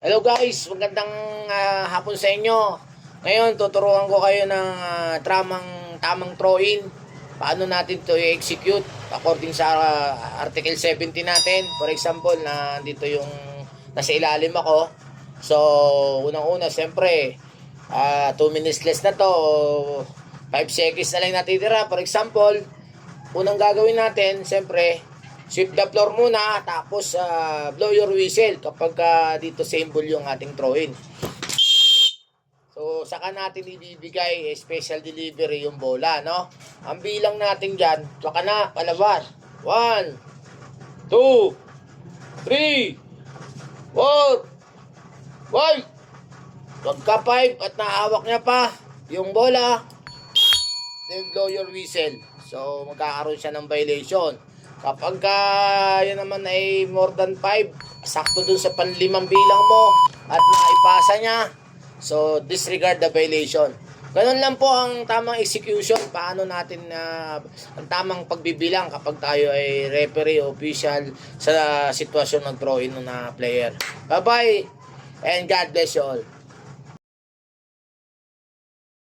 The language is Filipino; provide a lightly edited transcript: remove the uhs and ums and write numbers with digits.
Hello guys, magandang hapon sa inyo. Ngayon, tuturuan ko kayo ng tamang throw-in. Paano natin to i-execute according sa Article 70 natin. For example, na dito yung nasa ilalim ako. So, unang-una, siyempre, 2 minutes less na to. 5 seconds na lang natitira. For example, unang gagawin natin, siyempre, sweep the floor muna, tapos blow your whistle kapag dito symbol yung ating throw-in. So, saka natin ibibigay special delivery yung bola, no? Ang bilang natin dyan, saka na, palabas. 1, 2, 3, 4, 5. Pagka 5 at nahawak niya pa yung bola, then blow your whistle. So, magkakaroon siya ng violation. Kapag yan naman ay more than 5, sakto dun sa panlimang bilang mo at naipasa niya, so disregard the violation. Ganun lang po ang tamang execution, paano natin ang tamang pagbibilang kapag tayo ay referee o official sa sitwasyon ng throw-in na player. Bye-bye and God bless you all.